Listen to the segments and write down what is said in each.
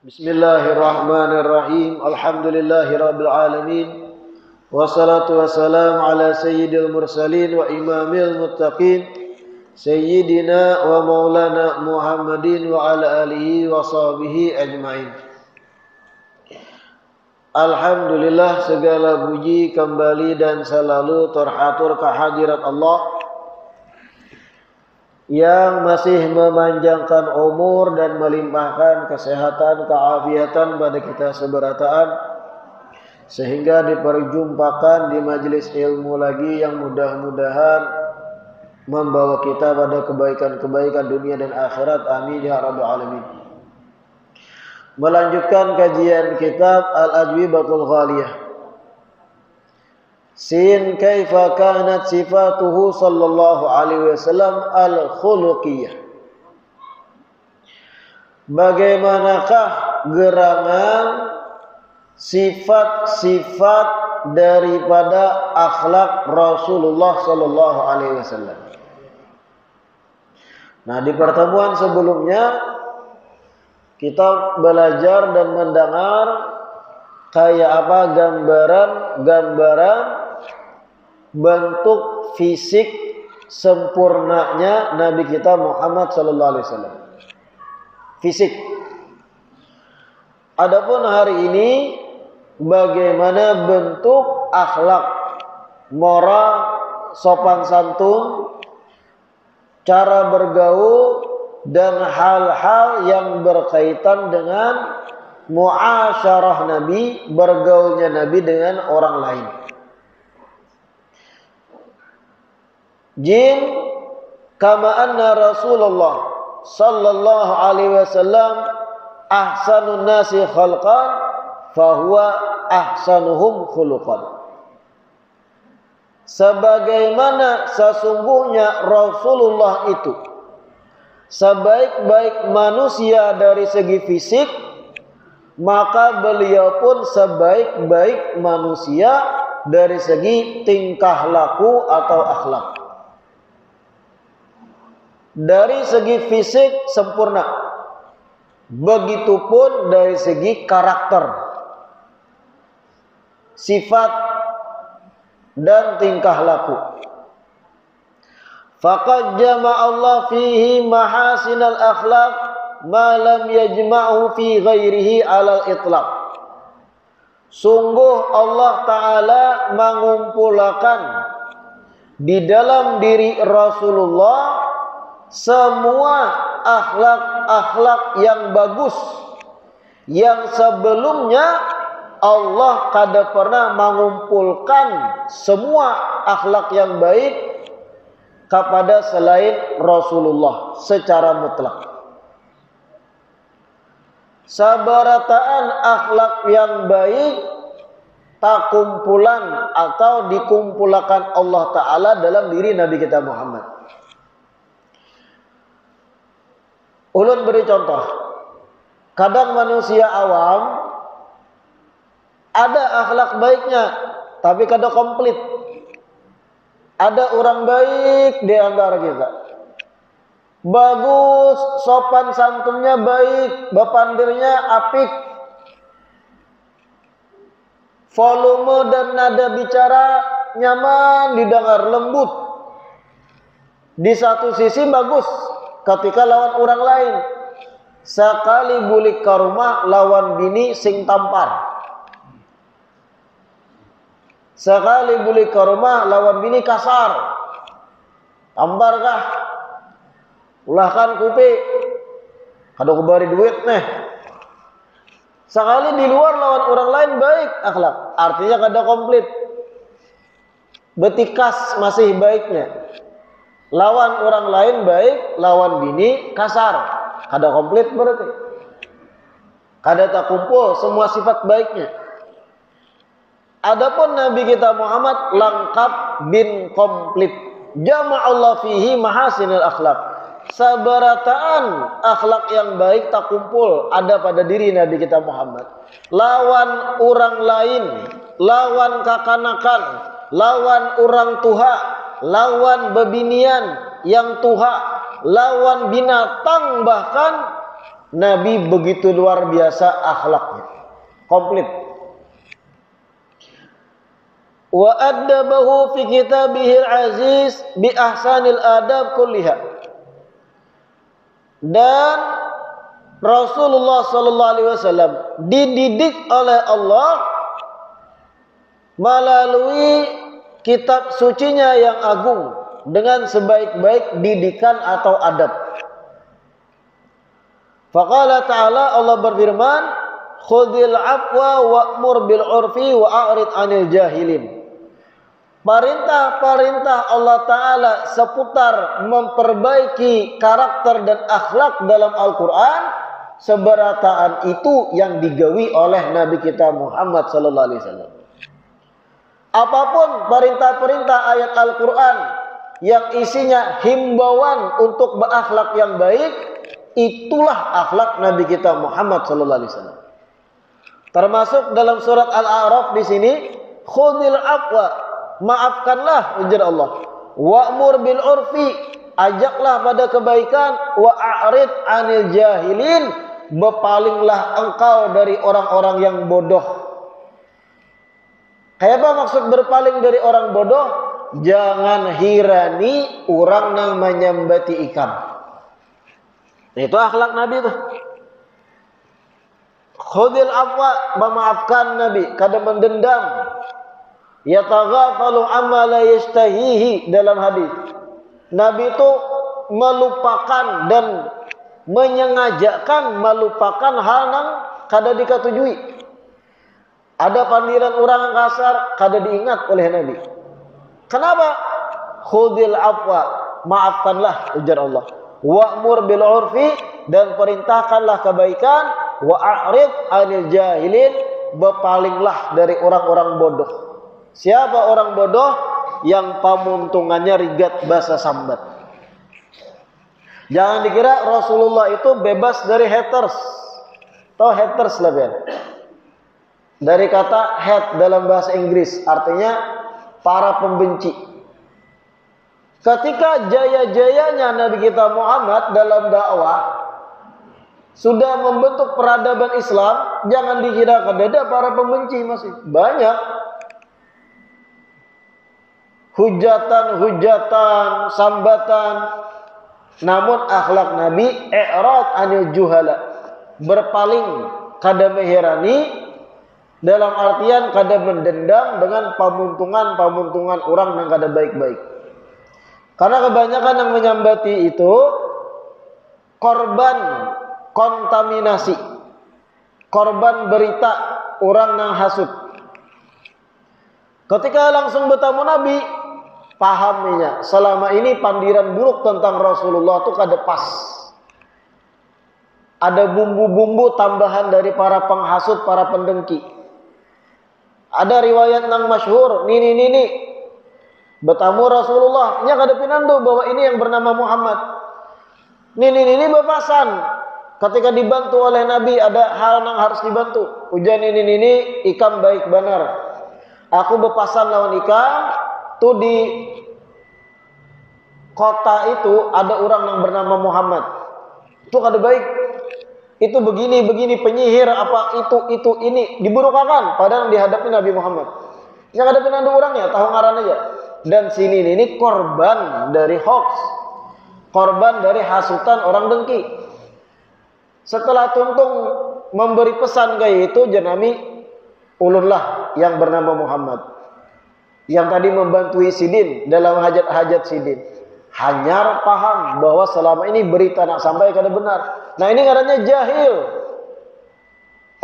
Bismillahirrahmanirrahim. Alhamdulillahirabbil alamin. Wassalatu wassalamu ala sayyidil mursalin wa imamil muttaqin sayyidina wa maulana Muhammadin wa ala alihi wa sahbihi ajmain. Alhamdulillah, segala puji kembali dan selalu terhatur kehadirat Allah yang masih memanjangkan umur dan melimpahkan kesehatan, keafiatan pada kita seberataan, sehingga diperjumpakan di majelis ilmu lagi yang mudah-mudahan membawa kita pada kebaikan-kebaikan dunia dan akhirat. Amin ya rabbal alamin. Melanjutkan kajian kitab Al-Ajwibatul Ghaliyah. Sin kaifa kanat sifatuhu sallallahu alaihi wasallam al-khuluqiyah. Bagaimanakah gerangan sifat-sifat daripada akhlak Rasulullah sallallahu alaihi wasallam. Nah, di pertemuan sebelumnya kita belajar dan mendengar kayak apa gambaran bentuk fisik sempurnanya Nabi kita Muhammad sallallahu alaihi wasallam. Fisik. Adapun hari ini bagaimana bentuk akhlak, moral, sopan santun, cara bergaul dan hal-hal yang berkaitan dengan muasyarah Nabi, bergaulnya Nabi dengan orang lain. Jim, kama anna Rasulullah sallallahu alaihi wasallam ahsanun nasi khalqan fahuwa ahsanuhum khuluqan. Sebagaimana sesungguhnya Rasulullah itu sebaik-baik manusia dari segi fisik, maka beliau pun sebaik-baik manusia dari segi tingkah laku atau akhlak. Dari segi fisik sempurna, begitupun dari segi karakter, sifat dan tingkah laku. Faqad jama'allahu fihi mahasinal akhlaq ma lam yajma'hu fi ghairihi 'alal itlaq. Sungguh Allah Ta'ala mengumpulkan di dalam diri Rasulullah semua akhlak-akhlak yang bagus yang sebelumnya Allah kada pernah mengumpulkan semua akhlak yang baik kepada selain Rasulullah secara mutlak. Sabarataan akhlak yang baik tak kumpulan atau dikumpulkan Allah Ta'ala dalam diri Nabi kita Muhammad. Ulun beri contoh. Kadang manusia awam ada akhlak baiknya, tapi kada komplit. Ada orang baik di antara kita, bagus, sopan santunnya baik, bepandirnya apik, volume dan nada bicara nyaman didengar, lembut. Di satu sisi bagus ketika lawan orang lain. Sekali bulik ke rumah lawan bini sing tampar. Sekali bulik ke rumah lawan bini kasar. Tampar kah? Ulahkan kupi. Kada kubari duit nih. Sekali di luar lawan orang lain baik akhlak, artinya kada komplit. Betikas masih baiknya. Lawan orang lain baik, lawan bini kasar, kada komplit berarti. Kada tak kumpul semua sifat baiknya. Adapun Nabi kita Muhammad lengkap bin komplit. Jama'allah fihi mahasinil akhlak. Sabarataan akhlak yang baik tak kumpul ada pada diri Nabi kita Muhammad. Lawan orang lain, lawan kakanakan, lawan orang tuha, lawan bebinian yang tuha, lawan binatang, bahkan Nabi begitu luar biasa akhlaknya. Komplit. Wa addabahu fi kitabihil aziz bi ahsanil adab kulliha. Dan Rasulullah sallallahu alaihi wasallam dididik oleh Allah melalui kitab sucinya yang agung dengan sebaik-baik didikan atau adab. Faqala ta'ala, Allah berfirman, khudhil afwa wa'mur bil urfi wa'arid 'anil jahilin. Perintah-perintah Allah Ta'ala seputar memperbaiki karakter dan akhlak dalam Al-Quran, seberataan itu yang digawi oleh Nabi kita Muhammad sallallahu alaihi wasallam. Apapun perintah-perintah ayat Al-Quran yang isinya himbauan untuk berakhlak yang baik, itulah akhlak Nabi kita Muhammad sallallahu alaihi wasallam. Termasuk dalam surat Al-A'raf di sini, khudhil afwa, maafkanlah ujar Allah. Wa'mur bil urfi, ajaklah pada kebaikan. Wa'arid 'anil jahilin, berpalinglah engkau dari orang-orang yang bodoh. Kayak apa maksud berpaling dari orang bodoh? Jangan hirani orang yang menyambati ikan. Itu akhlak Nabi itu. Khudil afwa, memaafkan Nabi, kada mendendam. Yataghafalu amma la yastahihi, dalam hadis. Nabi itu melupakan dan menyengajakan melupakan hal yang kada dikatujui. Ada pandiran orang yang kasar kada diingat oleh Nabi. Kenapa? Khudil afwa, maafkanlah ujar Allah. Wa'mur bil urfi, dan perintahkanlah kebaikan. Wa'arid 'anil jahilin, berpalinglah dari orang-orang bodoh. Siapa orang bodoh? Yang pamuntungannya rigat basa sambat. Jangan dikira Rasulullah itu bebas dari haters. Tahu haters lah kan? Dari kata hate dalam bahasa Inggris, artinya para pembenci. Ketika jaya-jayanya Nabi kita Muhammad dalam dakwah sudah membentuk peradaban Islam, jangan dikira kadada para pembenci, masih banyak hujatan, sambatan. Namun akhlak Nabi i'rad 'anil juhala, berpaling kada mengherani, dalam artian kada mendendam dengan pamuntungan orang yang kada baik-baik. Karena kebanyakan yang menyambati itu korban kontaminasi, korban berita orang yang hasut. Ketika langsung bertemu Nabi, pahaminya selama ini pandiran buruk tentang Rasulullah itu kada pas. Ada bumbu-bumbu tambahan dari para penghasut, para pendengki. Ada riwayat yang masyhur, nini bertamu Rasulullah, nya kada pinandu bahwa ini yang bernama Muhammad. Nini bepasan. Ketika dibantu oleh Nabi, ada hal yang harus dibantu. Ujian ini ikam baik benar. Aku bepasan lawan ikam, tuh di kota itu ada orang yang bernama Muhammad. Itu kada baik. Itu begini penyihir apa itu ini diburukakan padahal dihadapi Nabi Muhammad. Yang ada penandu orangnya tahu ngaran aja. Dan sini ini korban dari hoax, korban dari hasutan orang dengki. Setelah tuntung memberi pesan kayak itu, jenami ulunlah yang bernama Muhammad, yang tadi membantu Sidin dalam hajat-hajat Sidin. Hanyar paham bahwa selama ini berita nak sampai kada benar. Nah ini ngarannya jahil.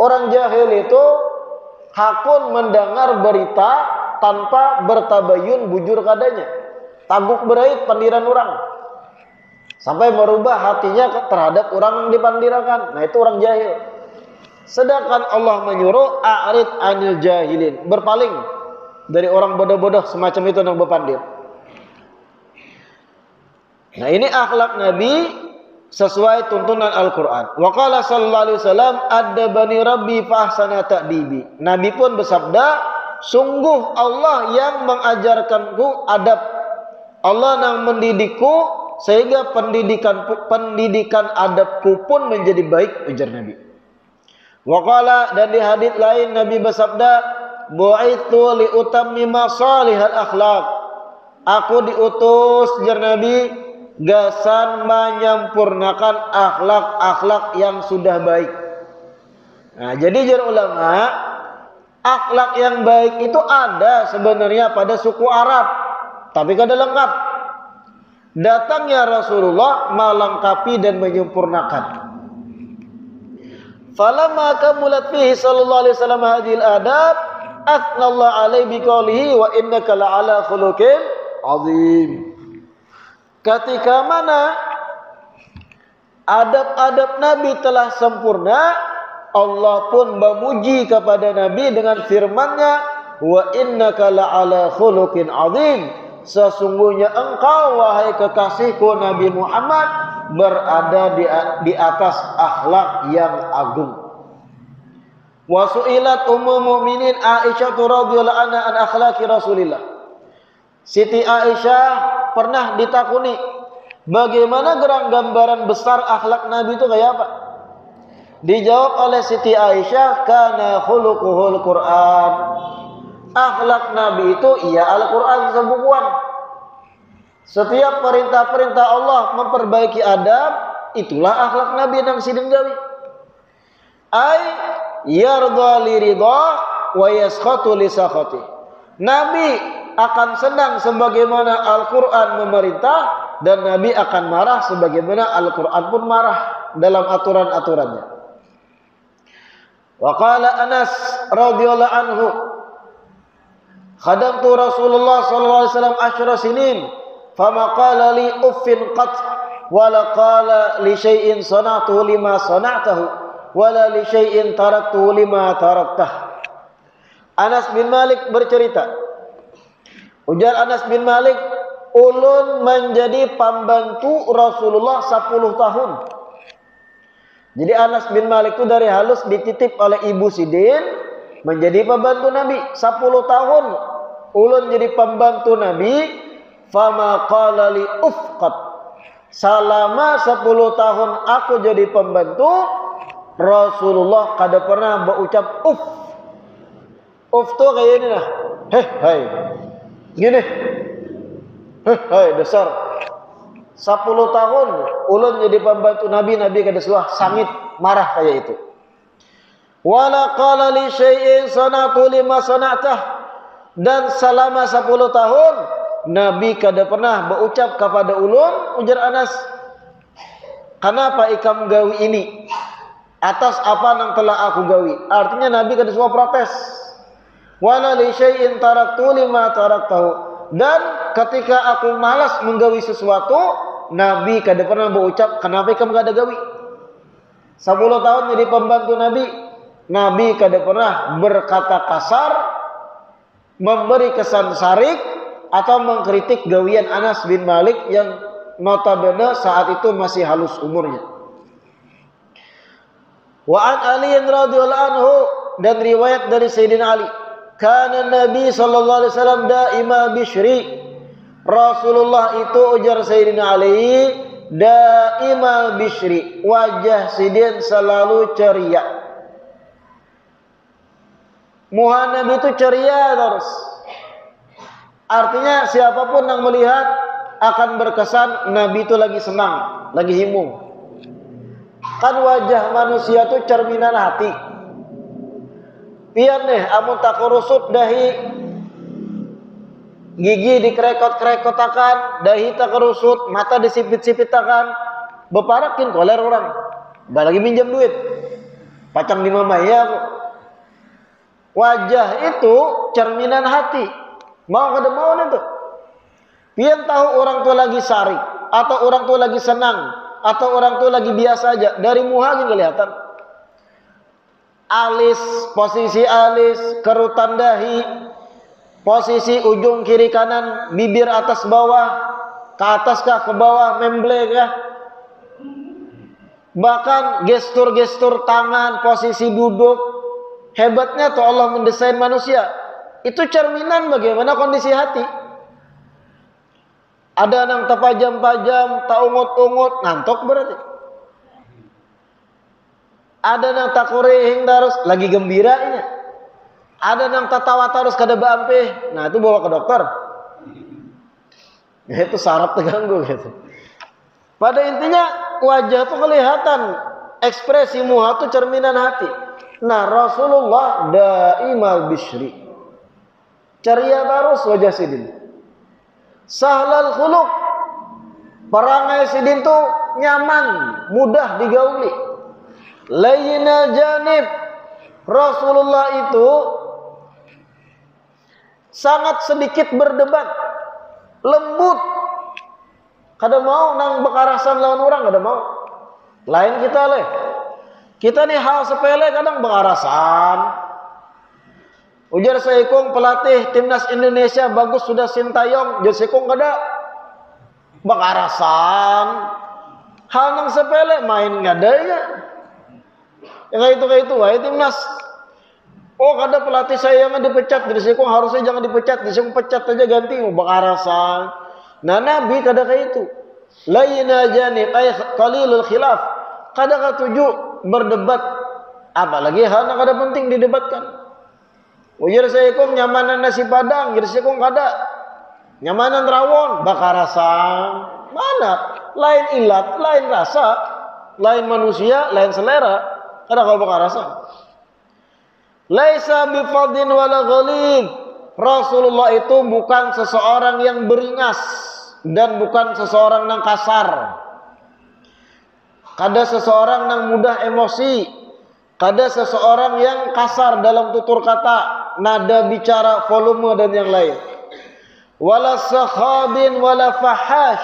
Orang jahil itu hakun mendengar berita tanpa bertabayun bujur kadanya. Taguk berait pandiran orang. Sampai merubah hatinya terhadap orang yang dipandirakan. Nah itu orang jahil. Sedangkan Allah menyuruh a'rid anil jahilin, berpaling dari orang bodoh-bodoh semacam itu yang berpandir. Nah, ini akhlak Nabi sesuai tuntunan Al-Qur'an. Wa qala sallallahu alaihi wasallam, "Adabani rabbi fa ahsana ta'dibi." Nabi pun bersabda, sungguh Allah yang mengajarkanku adab. Allah yang mendidikku sehingga pendidikan adabku pun menjadi baik, ujar Nabi. Wa qala, dan di hadits lain Nabi bersabda, "Bu'itsu li utammima salihal akhlaq." Aku diutus, ujar Nabi, gasan menyempurnakan akhlak-akhlak yang sudah baik. Nah, jadi jar ulama, akhlak yang baik itu ada sebenarnya pada suku Arab, tapi kada lengkap. Datangnya Rasulullah melengkapi dan menyempurnakan. Falamma kamulat fihi sallallahu alaihi wasallam hadhil adab, athnallahu alaihi biqaulihi wa innaka la'ala khuluqin azim. Ketika mana adab-adab Nabi telah sempurna, Allah pun memuji kepada Nabi dengan firman-Nya, wa innaka la'ala khuluqin azim. Sesungguhnya engkau wahai kekasihku Nabi Muhammad berada di atas akhlak yang agung. Wa su'ilat ummul mukminin Aisyah radhiyallahu anha an akhlaqi Rasulillah. Siti Aisyah pernah ditakuni, bagaimana gambaran besar akhlak Nabi itu kayak apa? Dijawab oleh Siti Aisyah, kana khuluquhul Quran. Akhlak Nabi itu ia Al-Quran sebukuan. Setiap perintah-perintah Allah memperbaiki adab, itulah akhlak Nabi yang sidin gawi. Ai yarda li ridha wa yaskhatu li sakhati. Nabi akan senang sebagaimana Al-Quran memerintah, dan Nabi akan marah sebagaimana Al-Quran pun marah dalam aturan-aturannya. Wa qala Anas radhiyallahu anhu, khadamtu Rasulullah sallallahu alaihi wasallam 10 sinin, fama qala li uffin qat, wala qala li syai'in sana'tuhu lima sana'tahu, wala li syai'in taraktuhu lima taraktah. Anas bin Malik bercerita, ujar Anas bin Malik, ulun menjadi pembantu Rasulullah 10 tahun. Jadi Anas bin Malik itu dari halus dititip oleh Ibu Sidin menjadi pembantu Nabi 10 tahun. Ulun jadi pembantu Nabi, fama qala li ufqat. Selama 10 tahun aku jadi pembantu, Rasulullah kada pernah berucap uf. Uf tuh kayak ini lah. Heh, hai. Gini. Hei dasar 10 tahun ulun jadi pembantu Nabi, Nabi kada suah sangit marah kayak itu. Wala qala li syai'in sana'tu lima sana'tah, dan selama 10 tahun Nabi kada pernah berucap kepada ulun, ujar Anas, kenapa ikam gawi ini atas apa yang telah aku gawi. Artinya Nabi kada suah protes. Wala li syai'in taraktu lima taraktahu, dan ketika aku malas menggawi sesuatu, Nabi kada pernah berucap, kenapa kamu kada gawi. 10 tahun jadi pembantu Nabi, Nabi kada pernah berkata kasar, memberi kesan sarik, atau mengkritik gawian Anas bin Malik yang notabene saat itu masih halus umurnya. Wa an Ali radhiyallahu anhu, dan riwayat dari Sayyidina Ali, kana Nabi sallallahu alaihi wasallam daima bisyri. Rasulullah itu, ujar Sayyidina Ali, daima bisyri, wajah sidin selalu ceria. Muha Nabi itu ceria terus. Artinya siapapun yang melihat akan berkesan Nabi itu lagi senang, lagi himung. Kan wajah manusia itu cerminan hati. Pian nih, amun tak kerusut dahi, gigi dikerekot-kerekotakan, dahi tak kerusut, mata disipit-sipitakan, beparakin koler orang. Bah lagi minjam duit, pacang di mama ya. Wajah itu cerminan hati. Mau kada mau itu. Pian tahu orang tua lagi sarik, atau orang tua lagi senang, atau orang tua lagi biasa aja, dari muha aja kelihatan. alis, posisi alis, kerutan dahi, posisi ujung kiri kanan, bibir atas bawah, ke atas kah, ke bawah, memble kah, bahkan gestur-gestur tangan, posisi duduk. Hebatnya tuh Allah mendesain manusia. Itu cerminan bagaimana kondisi hati. Ada yang terpajam-pajam, tak ungut-ungut, ngantuk berarti. Ada yang tak kurehing terus, lagi gembiranya. Ada yang tak tawa terus kada bampe. Nah itu bawa ke dokter. Itu saraf terganggu gitu. Pada intinya wajah itu kelihatan, ekspresi muha itu cerminan hati. Nah Rasulullah daimal bishri, ceria terus wajah sidin. Sahlal khuluq, perangai sidin tuh nyaman, mudah digauli. Layyinal janib, Rasulullah itu sangat sedikit berdebat, lembut. Kada mau nang bekarasan lawan orang, kada mau. Lain kita leh. Kita nih hal sepele kadang bekarasan. Ujar Saikung pelatih timnas Indonesia bagus sudah Sintayong, ujar Saikung kada bekarasan. Hal nang sepele main kada ya. Yang kayak itu, wah timnas. Oh kada pelatih saya yang dipecat, jadi Saikung harusnya jangan dipecat, jadi Saikung pecat aja ganti, bekarasan. Nah Nabi kada kayak itu. Layyina janib ay qalilul khilaf. Kada katuju berdebat, apalagi hal yang kada penting didebatkan. Ujar Saikung nyamanan nasi padang, jadi Saikung kada nyamanan rawon, bakarasan. Mana? Lain ilat, lain rasa, lain manusia, lain selera. Kada kau bakarasan. Laisa bifadin wala ghalid. Rasulullah itu bukan seseorang yang beringas dan bukan seseorang yang kasar. Kada seseorang yang mudah emosi, kada seseorang yang kasar dalam tutur kata, nada bicara, volume dan yang lain. Wala sakhabin wala fahash.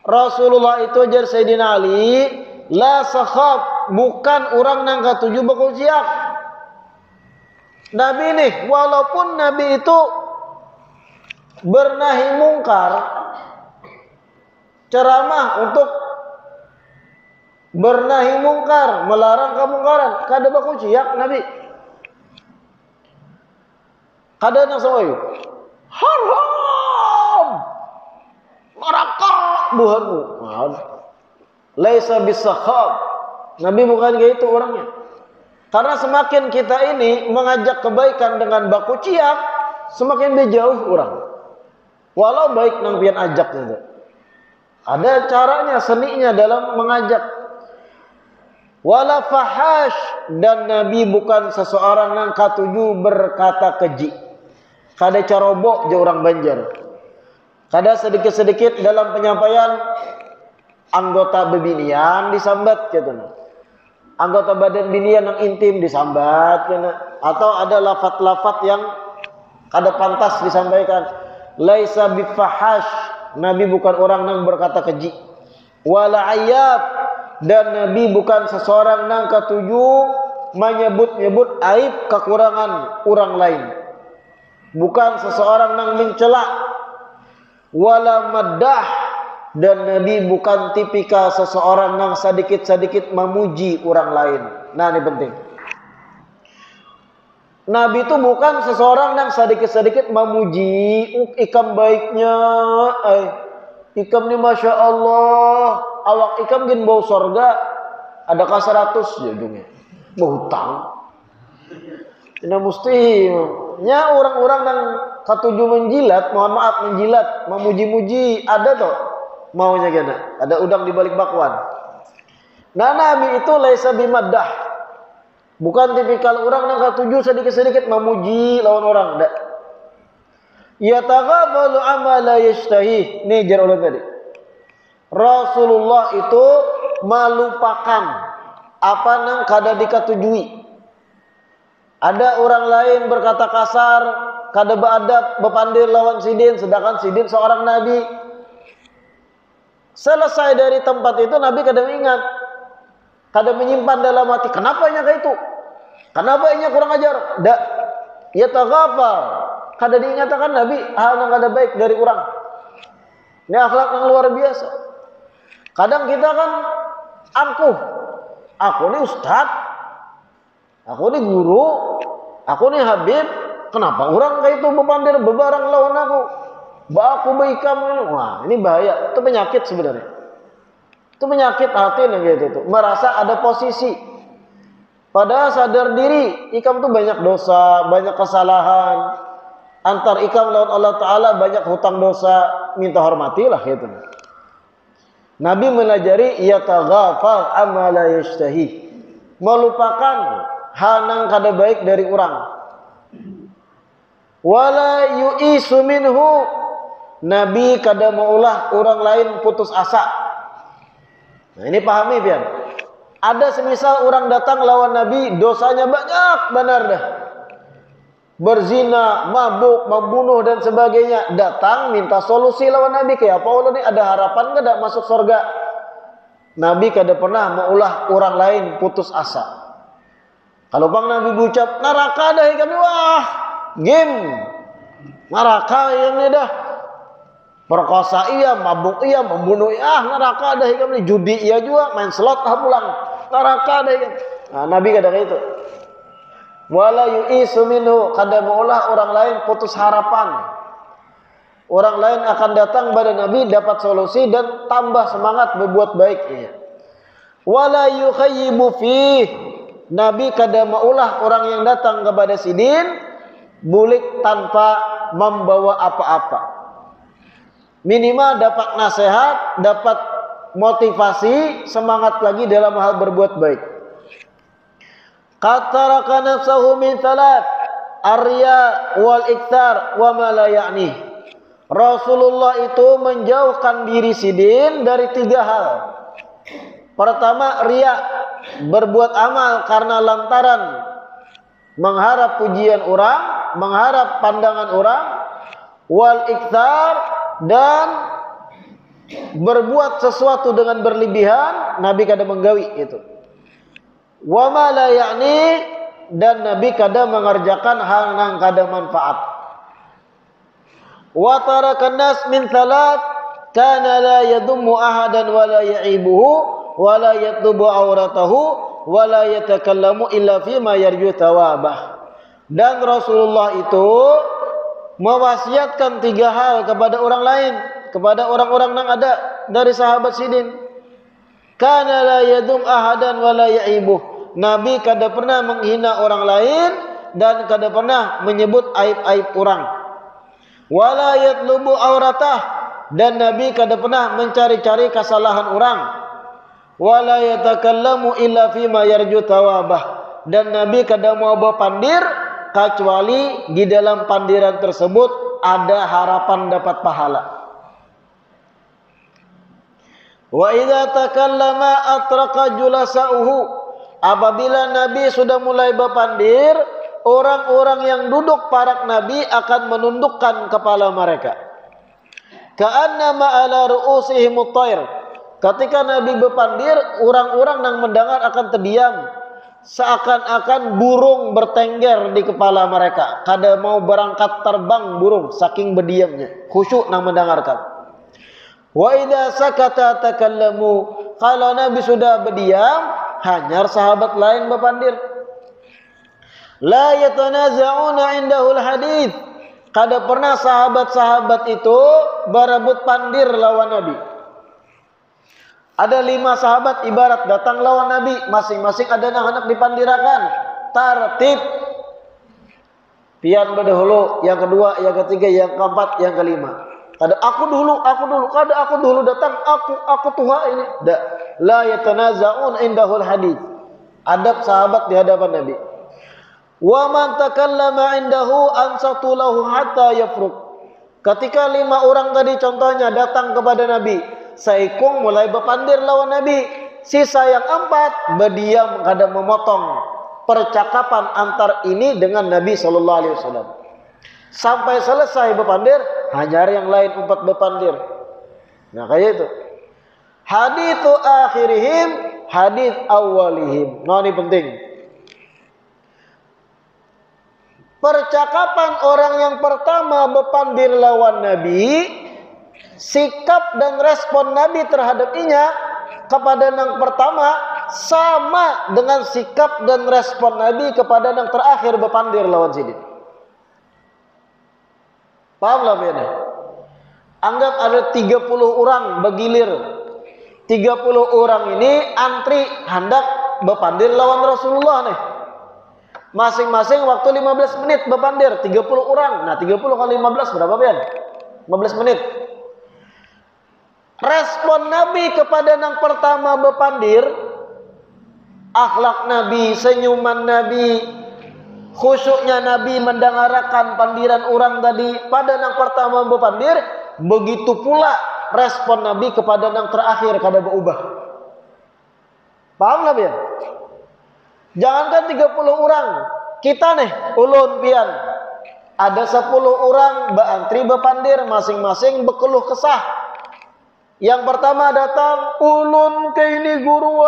Rasulullah itu jar Sayyidina Ali, la sakhab, bukan orang yang katuju bakul siap. Nabi nih, walaupun Nabi itu bernahi mungkar, ceramah untuk bernahi mungkar, melarang kemungkaran, kada baku ciak Nabi. Kada nang sawayu. Haram. Neraka buhanmu. Laisa bisakhab. Nabi bukan kayak itu orangnya. Karena semakin kita ini mengajak kebaikan dengan baku ciak, semakin berjauh orang. Walau baik nang pian ajak itu. Ada caranya, seninya dalam mengajak. Wala fahash, dan Nabi bukan seseorang yang katuju berkata keji. Kada carobok je orang Banjar. Kada sedikit-sedikit dalam penyampaian anggota bebinian disambat gitu. Anggota badan binian yang intim disambat gitu. Atau ada lafat-lafat yang kada pantas disampaikan. Laisa bifahash, Nabi bukan orang yang berkata keji. Wala ayab, dan Nabi bukan seseorang yang ketuju menyebut-nyebut aib kekurangan orang lain. Bukan seseorang yang mencela. Wala maddah, dan Nabi bukan tipikal seseorang yang sedikit-sedikit memuji orang lain. Nah ini penting. Nabi itu bukan seseorang yang sedikit-sedikit memuji, ikam baiknya, ikam ni Masya Allah, awak ikam gin bau sorga, adakah 100 jadinya, bau hutang. Ini mesti, nya orang-orang yang ketujuh menjilat, mohon maaf menjilat, memuji-muji, ada toh maunya gana, ada udang di balik bakwan. Nah Nabi itu laisa bimaddah, bukan tipikal orang yang ketujuh sedikit-sedikit memuji lawan orang, enggak. Yataghafalu amala yashtahi. Ini jar ulang tadi. Rasulullah itu melupakan apa nang kada dikatujui. Ada orang lain berkata kasar, kada beadab, bepandir lawan sidin, sedangkan sidin seorang nabi. Selesai dari tempat itu Nabi kada ingat, kada menyimpan dalam hati. Kenapa nya kayak itu? Kenapa inya kurang ajar? Da yataghafal. Kada diingatkan Nabi hal yang kada baik dari orang. Ini akhlak yang luar biasa. Kadang kita kan aku ini ustad, aku ini guru, aku ini habib. Kenapa orang kayak itu bepandir bebarang lawan aku? Ba aku baikam ini. Wah, ini bahaya. Itu penyakit sebenarnya. Itu penyakit hati nih gitu tuh. Merasa ada posisi. Padahal sadar diri, ikam tuh banyak dosa, banyak kesalahan. Antar ikam lawan Allah Ta'ala banyak hutang dosa, minta hormatilah gitu. Nabi melajari yataghafal amma la yashtahi. Melupakan hal yang kada baik dari orang. Wala yu'isu minhu. Nabi kada maulah orang lain putus asa. Nah, ini pahami pian. Ada semisal orang datang lawan Nabi, dosanya banyak benar dah. Berzina, mabuk, membunuh dan sebagainya. Datang minta solusi lawan Nabi. Kayak apa Allah ini ada harapan kada masuk surga? Nabi kada pernah maulah orang lain putus asa. Kalau bang Nabi ucap neraka dah kami, wah game neraka yang ini dah. Perkosa iya, mabuk iya, membunuh iya, neraka dah kami. Judi iya juga, main slot pulang neraka dah kami. Nah, Nabi kada kayak itu. Wala yu'isu minhu, kada maulah orang lain putus harapan. Orang lain akan datang pada Nabi dapat solusi dan tambah semangat berbuat baik. Wala yukhayyibu fih, Nabi kada maulah orang yang datang kepada sidin bulik tanpa membawa apa-apa. Minimal dapat nasihat, dapat motivasi, semangat lagi dalam hal berbuat baik. Qataraka nafsahu min thalath, arya wal iktar wa ma la ya'ni. Rasulullah itu menjauhkan diri sidin dari 3 hal. Pertama, riya, berbuat amal karena lantaran mengharap pujian orang, mengharap pandangan orang. Wal iktar, dan berbuat sesuatu dengan berlebihan. Nabi kada menggawi itu. Wa ma la ya'ni, dan Nabi kada mengerjakan hal yang kada manfaat. Wa tarakan nas min thalath, kana la yadummu ahadan wa la ya'ibuhu wa la yatlubu auratahu wa la yatakallamu illa fima yarju thawabah. Dan Rasulullah itu mewasiatkan 3 hal kepada orang lain, kepada orang-orang yang ada dari sahabat sidin. Kana la yadum ahadan wa la ya'ibuh. Nabi kada pernah menghina orang lain dan kada pernah menyebut aib-aib orang. Wala yatlubu auratah, dan Nabi kada pernah mencari-cari kesalahan orang. Wala yatakallamu illa fima yarju thawabah, dan Nabi kada mau berpandir kecuali di dalam pandiran tersebut ada harapan dapat pahala. Wa idza takallama atraqa julasa'uhu, apabila Nabi sudah mulai berpandir, orang-orang yang duduk parak Nabi akan menundukkan kepala mereka. Ka'annama ala ru'usihim at-tayr. Ketika Nabi berpandir, orang-orang yang mendengar akan terdiam, seakan-akan burung bertengger di kepala mereka. Kada mau berangkat terbang burung saking berdiamnya, khusyuk nang mendengarkan. Wa idza sakata takallamu, kalau Nabi sudah berdiam, hanyar sahabat lain berpandir. La yatanaza'una indahul hadith, kada pernah sahabat-sahabat itu berebut pandir lawan Nabi. Ada 5 sahabat ibarat datang lawan Nabi, masing-masing ada anak dipandirakan. Tartib. Pian berdahulu, yang kedua, yang ketiga, yang keempat, yang kelima. Kada aku dulu, kada aku dulu datang, aku tua ini. La yatanaza'un indahul hadith. Adab sahabat di hadapan Nabi. Wa man takallama indahu ansatu lahu hatta yafruq. Ketika 5 orang tadi contohnya datang kepada Nabi, saikung mulai berpandir lawan Nabi. Sisa yang 4 berdiam, kada memotong percakapan antar ini dengan Nabi sallallahu alaihi wasallam. Sampai selesai berpandir, hanyar yang lain 4 berpandir. Nah, kayak itu. Hadithu akhirihim, hadith awalihim. Nah, ini penting. percakapan orang yang pertama bepandir lawan Nabi, sikap dan respon Nabi terhadap inya kepada yang pertama sama dengan sikap dan respon Nabi kepada yang terakhir bepandir lawan sidin. Paham lah beda? Anggap ada 30 orang begilir. 30 orang ini antri hendak bepandir lawan Rasulullah nih. Masing-masing waktu 15 menit bepandir, 30 orang. Nah, 30 kali 15 berapa, Ben? 15 menit. Respon Nabi kepada yang pertama bepandir, akhlak Nabi, senyuman Nabi, khusyuknya Nabi mendengarkan pandiran orang tadi pada yang pertama bepandir, begitu pula respon Nabi kepada yang terakhir kada berubah. Paham lah pian? Jangankan 30 orang, kita nih ulun pian, ada 10 orang beantri bepandir, masing-masing berkeluh kesah. Yang pertama datang, ulun ke ini guru,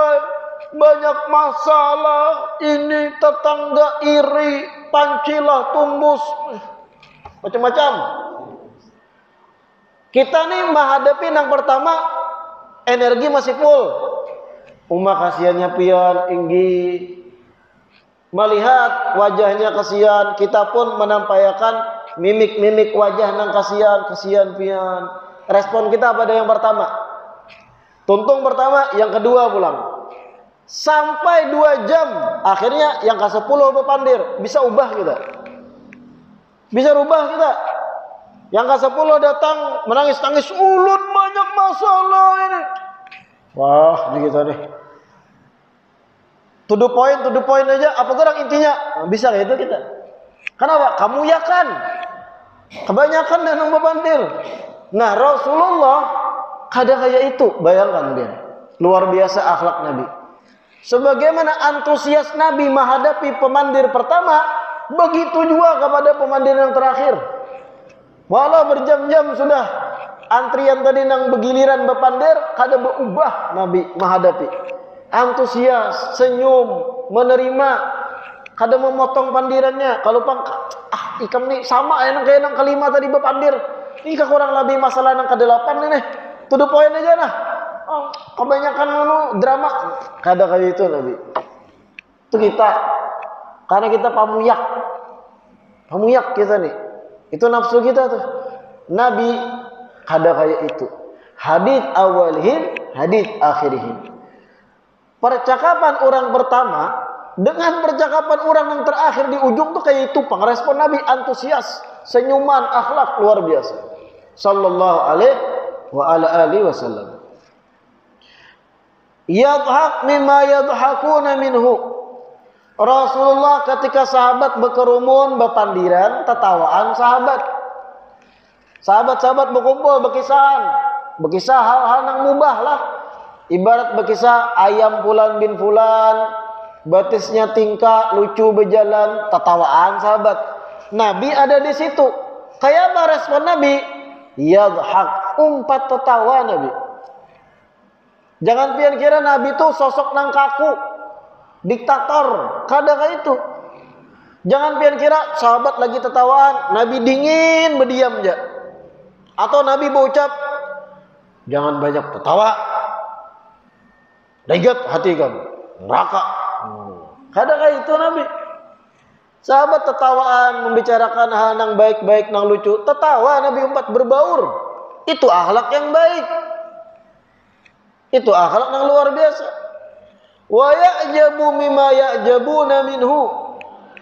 banyak masalah, ini tetangga iri, pancilah tumbus, macam-macam. Kita nih menghadapi yang pertama, energi masih full. Umat kasihannya pian, inggi, melihat wajahnya kasihan, kita pun menampakkan mimik-mimik wajah nang kasihan pian. Respon kita pada yang pertama, tuntung pertama, yang kedua pulang. Sampai 2 jam, akhirnya yang ke-10 bepandir, bisa ubah kita. Bisa rubah kita. Yang ke-10 datang menangis-tangis, ulun banyak masalah ini. Wah, begitu nih. To the point aja, apa kurang intinya? Nah, bisa gitu kita. Kenapa? Kamu ya kan. Kebanyakan dan bepandir. Nah, Rasulullah kada kayak itu. Bayangkan dia. Luar biasa akhlak Nabi. Sebagaimana antusias Nabi menghadapi pemandir pertama, begitu juga kepada pemandir yang terakhir. Walau berjam-jam sudah antrian tadi nang begiliran bepandir, kada berubah Nabi menghadapi. Antusias, senyum, menerima, kada memotong pandirannya. Kalau pang ikam nih sama enak kayak nang kelima tadi bepandir. Ini kurang lebih masalah nang ke-8 nih. To the point aja nah. Oh, kebanyakan drama, kada kayak itu Nabi. Itu kita, karena kita pamuyak kita nih. Itu nafsu kita tuh. Nabi kada kayak itu. Hadits awalihim, hadits akhirihim. Percakapan orang pertama dengan percakapan orang yang terakhir di ujung tuh kayak itu. Respon Nabi antusias, senyuman, akhlak luar biasa. Sallallahu alaihi wasallam. Yadhak mimma yadhakuna minhu. Rasulullah ketika sahabat berkerumun, berpandiran, tetawaan sahabat. Sahabat-sahabat berkumpul, berkisah hal-hal yang mubah lah. Ibarat berkisah ayam fulan bin fulan, batisnya tingkah, lucu berjalan, tetawaan sahabat. Nabi ada di situ. Kayak apa respon Nabi? Yadhak, umpat tertawa Nabi. Jangan pian kira Nabi itu sosok nang kaku, diktator, kadang itu. Jangan pian kira sahabat lagi tertawaan, Nabi dingin berdiam aja. Atau Nabi berucap, jangan banyak tertawa, regat hati kamu, neraka. Kadang itu Nabi. Sahabat tertawaan, membicarakan hal yang baik-baik, yang lucu. Tertawa Nabi umat berbaur. Itu akhlak yang baik. Itu akhlak yang luar biasa. Wa ya'jabu mimma ya'jabuna minhu.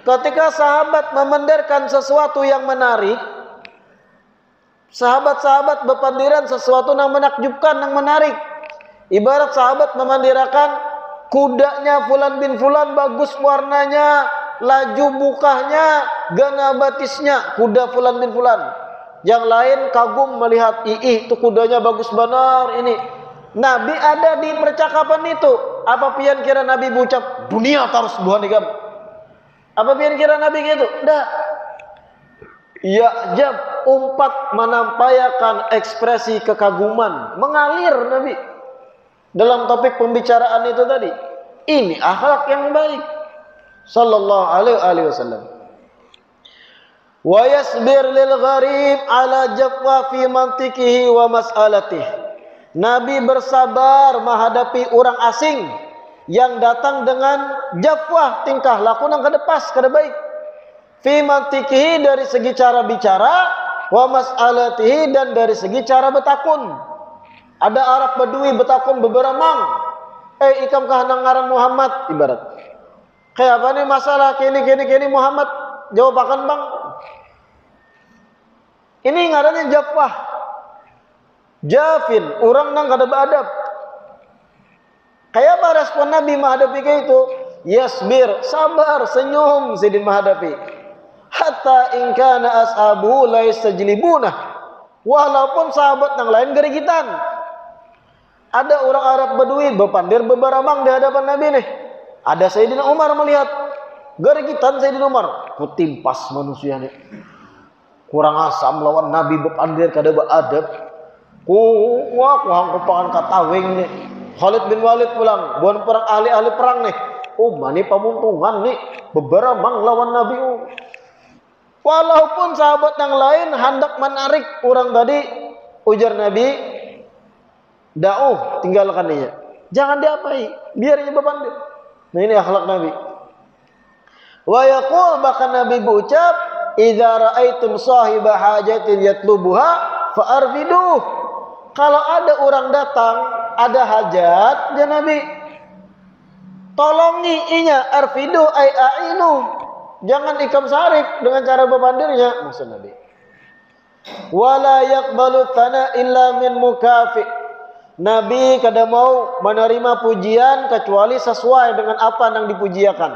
Ketika sahabat memandirkan sesuatu yang menarik, sahabat-sahabat berpandiran sesuatu yang menakjubkan, yang menarik. Ibarat sahabat memandirakan kudanya fulan bin fulan bagus warnanya, laju bukahnya, gana batisnya, kuda fulan bin fulan. Yang lain kagum melihat, itu kudanya bagus benar ini. Nabi ada di percakapan itu. Apa pian kira Nabi ucap dunia tarus buhan ikam? Apa pian kira Nabi gitu? Enggak. Ya jab umpat menampakkan ekspresi kekaguman, mengalir Nabi dalam topik pembicaraan itu tadi. Ini akhlak yang baik. Sallallahu alaihi wasallam. Wa yasbir lil gharib ala jafwa fi mantiqihi wa mas'alatih. Nabi bersabar menghadapi orang asing yang datang dengan jafwah, tingkah laku yang kada pas, kada baik. Fi mantiqihi, dari segi cara bicara, wa mas'alatihi, dan dari segi cara betakun. Ada Arab Badui betakun beberamang, ikam kahanang ngaran Muhammad ibarat. Kayak apa nih masalah kini Muhammad? Jawabakan bang. Ini ngarannya jafwah. Jafin, orang nang kada beradab. Kayak apa respon Nabi menghadapi kayak itu? Yasbir, sabar, senyum sidin menghadapi. Hatta in kana ashabu la yastajlibuna. Walaupun sahabat yang lain gerigitan. Ada orang Arab Badui bepandir bebaramang di hadapan Nabi nih. Ada Sayyidina Umar melihat gerigitan Sayyidina Umar. Kutimpas manusia nih. Kurang asam lawan Nabi bepandir kada beradab. Wah, kuhang kepangan katawing nih. Khalid bin Walid pulang, bukan perang ahli-ahli perang nih. Mani pamuntungan nih, beberamang lawan Nabi. Walaupun sahabat yang lain hendak menarik orang tadi, ujar Nabi, tinggalkan dia. Jangan diapai, biar dia bepandir. Nah ini akhlak Nabi. Wa yaqul, bahkan Nabi berucap, idza ra'aitum sahiba hajatin yatlubuha fa'arfiduh. Kalau ada orang datang, ada hajat, ya Nabi, tolongi inya, arfidu ay a'inu. Jangan ikam sarik dengan cara bepandirnya, maksud Nabi. Wala yaqbalu thana illa min mukafi. Nabi kada mau menerima pujian kecuali sesuai dengan apa yang dipujiakan.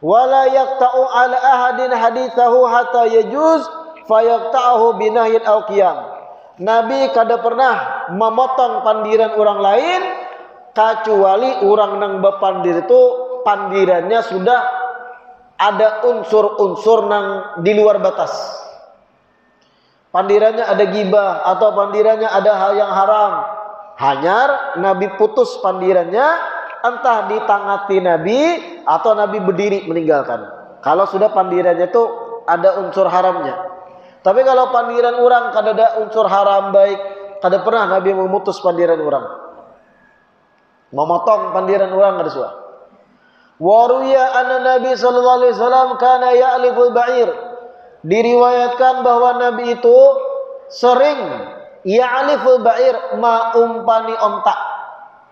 Wala yaqta'u ala ahadin hadithahu hatta yajuz fayaqta'ahu binahyin aw qiyam. Nabi kada pernah memotong pandiran orang lain kecuali orang yang bepandir itu pandirannya sudah ada unsur-unsur yang di luar batas. Pandirannya ada gibah atau pandirannya ada hal yang haram. Hanyar Nabi putus pandirannya, entah ditangati Nabi atau Nabi berdiri meninggalkan. Kalau sudah pandirannya itu ada unsur haramnya. Tapi kalau pandiran orang kada ada unsur haram baik, kada pernah Nabi memutus pandiran orang. Memotong pandiran orang kada suah. Waruya anna Nabi sallallahu alaihi wasallam kana ya'liful ba'ir. Diriwayatkan bahwa Nabi itu sering ya'liful ba'ir, umpani onta.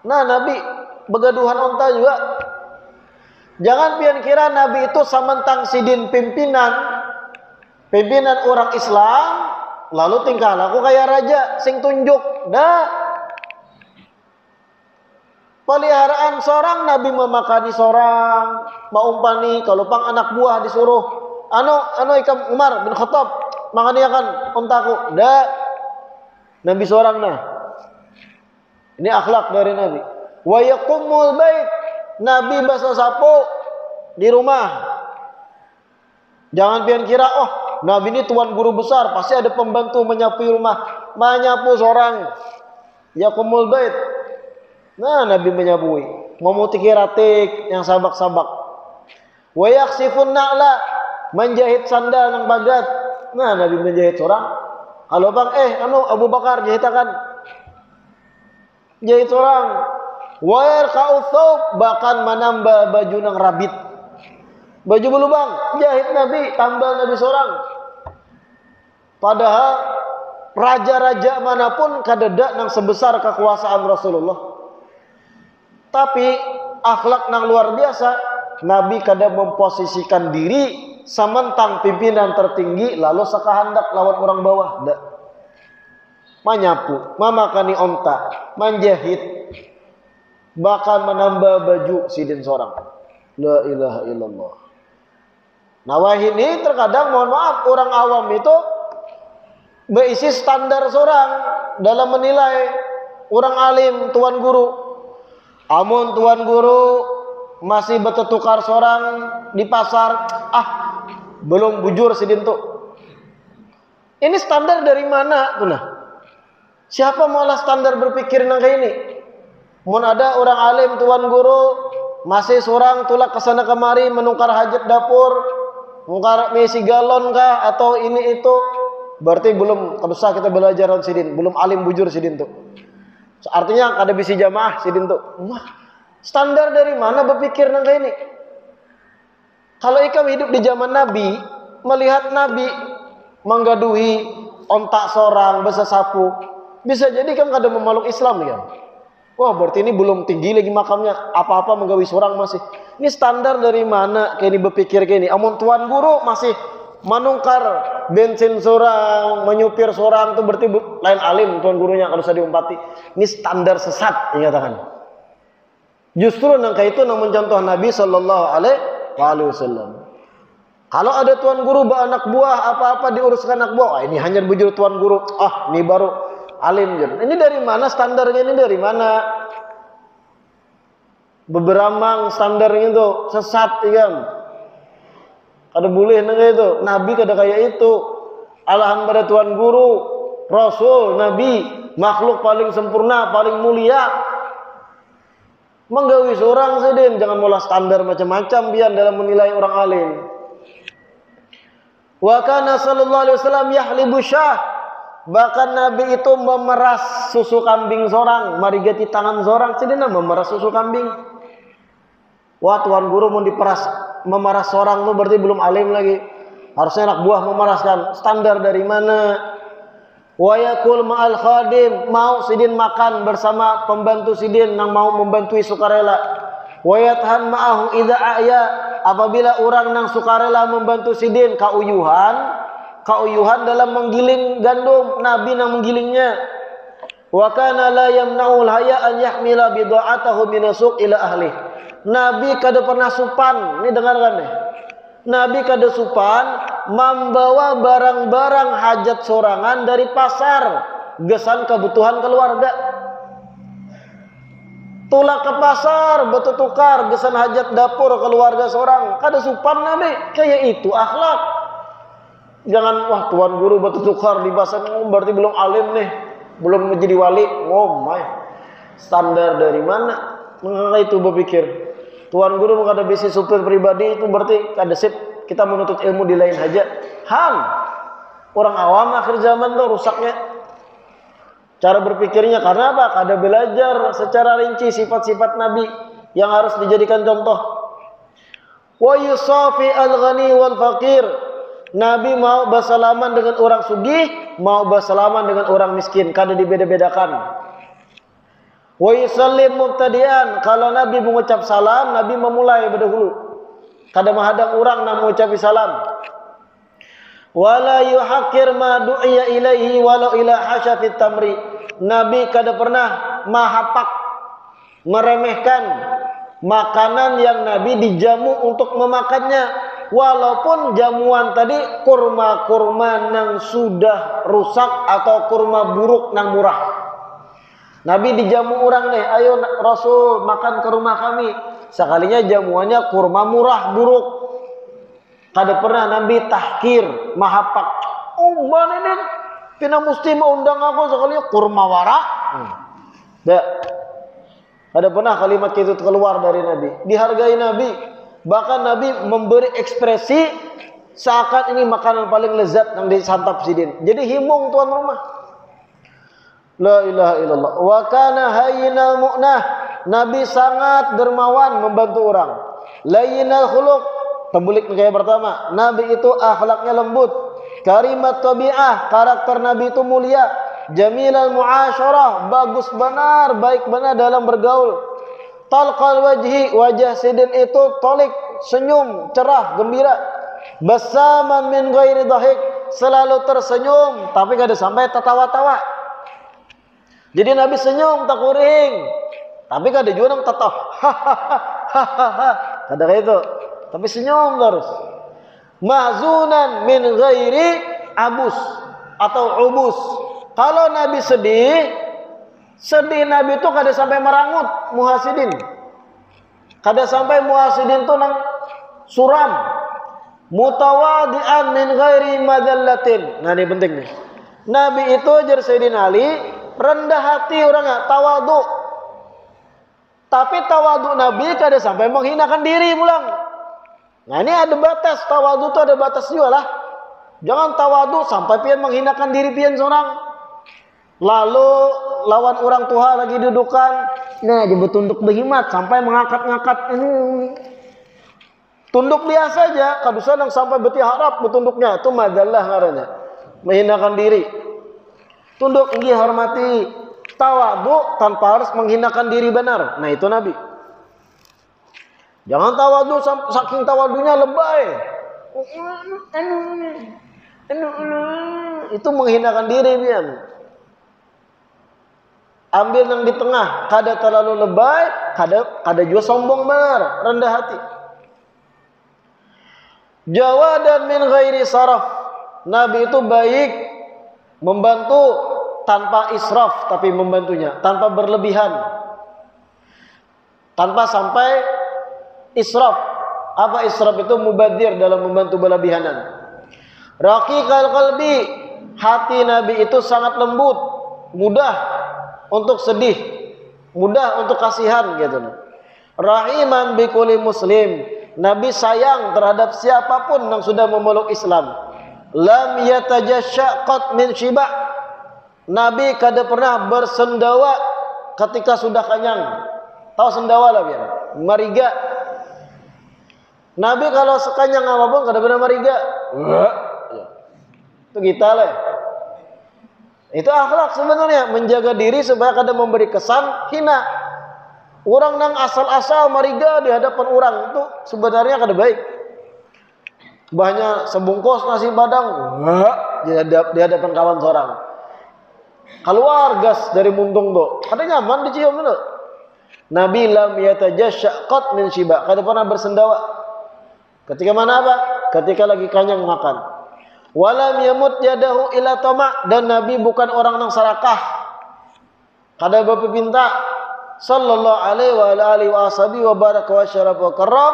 Nah, Nabi begaduhan onta juga. Jangan pian kira Nabi itu samantang sidin pimpinan orang Islam, lalu tingkah laku kayak raja sing tunjuk. Nah, peliharaan seorang Nabi memakani seorang, maumpani kalau pang anak buah disuruh, ikam Umar bin Khattab makaniakan ontaku. Dah, Nabi seorang nah. Ini akhlak dari Nabi. Wa yaqumul bait, Nabi basa sapu di rumah. Jangan pian kira Nabi ini tuan guru besar, pasti ada pembantu menyapu rumah. Menyapu seorang. Yaqumul bait. Nah, Nabi menyapui. Memuti ratik yang sabak-sabak. Wa yaksifun na'la, menjahit sandal yang bagat. Nah, Nabi menjahit seorang. Halo bang, Abu Bakar jahitakan. Jahit seorang. Wa yarqa'u thawb, bahkan menambah baju yang rabit. Baju belubang, jahit Nabi, tambal Nabi seorang. Padahal raja-raja manapun kadada nang sebesar kekuasaan Rasulullah. Tapi akhlak nang luar biasa, Nabi kada memposisikan diri samantang pimpinan tertinggi lalu sakahandak lawan orang bawah. Da. Menyapu, memakani onta, menjahit, bahkan menambah baju sidin seorang. La ilaha illallah. Nah, ini terkadang mohon maaf orang awam itu berisi standar seorang dalam menilai orang alim, tuan guru. Amun tuan guru masih bertukar seorang di pasar, belum bujur sidin tuh. Ini standar dari mana tuh nah? Siapa malah standar berpikir nang kayak ini? Mun ada orang alim tuan guru masih seorang tulak kesana kemari menukar hajat dapur, mungkar misi galon kah atau ini itu, berarti belum usah kita belajar sidin, belum alim bujur sidin tuh. Artinya kada bisi jamaah sidin tuh. Wah, standar dari mana berpikir nang kayak ini? Kalau ikam hidup di zaman Nabi, melihat Nabi menggaduhi ontak seorang besesapu, bisa jadi kan kada memeluk Islam ya. Wah, berarti ini belum tinggi lagi makamnya, apa-apa menggawi seorang masih. Ini standar dari mana kayak ini berpikir kayak ini? Amun tuan guru masih menungkar bensin seorang, menyupir seorang tuh berarti lain alim tuan gurunya kalau saya diumpati. Ini standar sesat dikatakan. Justru nang kayak itu nang mencontoh Nabi sallallahu alaihi wasallam. Kalau ada tuan guru anak buah apa-apa diuruskan anak buah, ini hanya bujur tuan guru. Ah, ini baru alim. Ini dari mana standarnya, ini dari mana? Beberamang standarnya itu sesat kan. Kada boleh nang itu. Nabi kada kayak itu. Alahan pada tuan guru, rasul, nabi, makhluk paling sempurna, paling mulia. Menggawi seorang sedin, jangan mula standar macam-macam biar dalam menilai orang alim. Wa kana sallallahu alaihi wasallam yahlibu syah. Bahkan Nabi itu memeras susu kambing seorang, marigati tangan seorang sedina memeras susu kambing. Wah, tuan guru mau diperas, memeras seorang itu berarti belum alim lagi. Harusnya anak buah memeraskan. Standar dari mana? Wa yakul ma'al khadim, mau sidin makan bersama pembantu sidin yang mau membantu sukarela. Wa yathan ma'ahu idza a'ya, apabila orang nang sukarela membantu sidin kauyuhan dalam menggiling gandum, Nabi nang menggilingnya. Wa kana la yamna'ul haya an yahmila bid'atahu min suq ila ahli. Nabi kada pernah supan, ini dengarkan nih. Nabi kada supan membawa barang-barang hajat sorangan dari pasar gesan kebutuhan keluarga. Tulak ke pasar, betul tukar gesan hajat dapur keluarga seorang. Kada supan Nabi, kayak itu akhlak. Jangan wah tuan guru betul tukar di pasar, berarti belum alim nih, belum menjadi wali. Oh my, standar dari mana? Mengapa itu berpikir? Tuan guru mengada bisnis supir pribadi itu berarti kada sip kita menuntut ilmu di lain hajat. Orang awam akhir zaman tuh rusaknya cara berpikirnya. Karena apa? Kada belajar secara rinci sifat-sifat Nabi yang harus dijadikan contoh. Wa yusafi al-ghani wal faqir. Nabi mau bersalaman dengan orang sugih, mau bersalaman dengan orang miskin, kada dibeda-bedakan. Wa yusallim mubtadian, kalau Nabi mengucap salam, Nabi memulai berdahulu. Kada menghadang orang nak mengucap salam. Wala yuhaqir ma du'iya ilaihi walau ila hasyafit tamri. Nabi kada pernah mahapak, meremehkan makanan yang Nabi dijamu untuk memakannya, walaupun jamuan tadi kurma-kurma nang sudah rusak atau kurma buruk nang murah. Nabi dijamu orang nih, ayo Rasul makan ke rumah kami. Sekalinya jamuannya kurma murah buruk. Kada pernah Nabi tahkir, mahapak. Oh mana ini? Pina mesti mau undang aku sekalinya kurma warak. Kada pernah kalimat itu keluar dari Nabi. Dihargai Nabi. Bahkan Nabi memberi ekspresi seakan ini makanan paling lezat yang disantap sidin. Jadi himung tuan rumah. La ilaha illallah. Wa kana hayyinal mu'nah. Nabi sangat dermawan membantu orang. Layyinal khuluq. Tembulik kayak pertama. Nabi itu akhlaknya lembut. Karimat tabi'ah. Karakter Nabi itu mulia. Jamilal mu'asyarah. Bagus benar, baik benar dalam bergaul. Talqal wajhi. Wajah sidin itu tolik, senyum, cerah, gembira. Basaman min ghairi dhahik. Selalu tersenyum, tapi kada sampai tertawa-tawa. Jadi Nabi senyum tak kuring, tapi kada juga nang tatawa, kada kayak itu, tapi senyum terus. Mahzunan min ghairi abus atau ubus. Kalau Nabi sedih Nabi itu kada sampai merangut muhasidin, kada sampai muhasidin itu nang suram. Mutawadian min ghairi madallatin. Nah ini penting nih. Nabi itu ajar Sayyidina Ali rendah hati orangnya, tawadu. Tapi tawadu Nabi kada sampai menghinakan diri pulang. Nah ini ada batas, tawadu itu ada batas juga lah. Jangan tawadu sampai pian menghinakan diri pian seorang. Lalu lawan orang tua lagi dudukan, nah dia bertunduk berhimat sampai mengangkat-ngangkat ini. Tunduk biasa aja, kadusan yang sampai beti harap bertunduknya itu madallah ngarannya. Menghinakan diri. Tunduk inggih hormati, tawadu tanpa harus menghinakan diri benar. Nah itu Nabi. Jangan tawadu saking tawadunya lebay. Itu menghinakan diri pian. Ambil yang di tengah, kada terlalu lebay, kada juga sombong benar, rendah hati. Jawadan min ghairi saraf. Nabi itu baik membantu tanpa israf, tapi membantunya tanpa berlebihan, tanpa sampai israf. Apa israf itu? Mubadir, dalam membantu berlebihanan. Raqiqal qalbi, hati Nabi itu sangat lembut, mudah untuk sedih, mudah untuk kasihan gitu. Rahiman bikulli muslim, Nabi sayang terhadap siapapun yang sudah memeluk Islam. Lam yatajashaqat min shiba, Nabi kada pernah bersendawa ketika sudah kenyang. Tahu sendawa lah biar mariga. Nabi kalau sekanyang apapun kada pernah mariga. Itu kita lah. Itu akhlak sebenarnya, menjaga diri supaya kada memberi kesan hina. Orang nang asal-asal mariga di hadapan orang itu sebenarnya kada baik. Banyak sebungkus nasi padang di hadapan kawan seorang. Keluar gas dari muntung tuh, kada nyaman dicium dulu. Nabi lam yatajashaqat min shiba, kada pernah bersendawa. Ketika mana apa? Ketika lagi kenyang makan. Walam yamut yadahu ila tama, dan Nabi bukan orang nang sarakah. Kada berpinta. Sallallahu alaihi wa alihi wa baraka wa syarafa wa karam.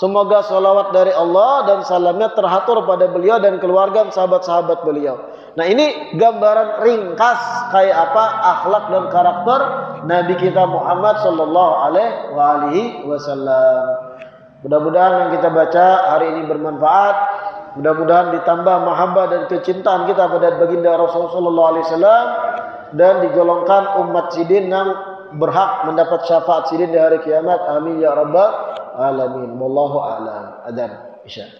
Semoga salawat dari Allah dan salamnya teratur pada beliau dan keluarga sahabat-sahabat beliau. Nah ini gambaran ringkas kayak apa akhlak dan karakter Nabi kita Muhammad sallallahu alaihi wasallam. Mudah-mudahan yang kita baca hari ini bermanfaat. Mudah-mudahan ditambah mahabbah dan kecintaan kita pada baginda Rasulullah sallallahu alaihi wasallam dan digolongkan umat sidin yang berhak mendapat syafaat sidin di hari kiamat. Amin ya rabbal alamin. Wallahu a'lam. Adzan isya.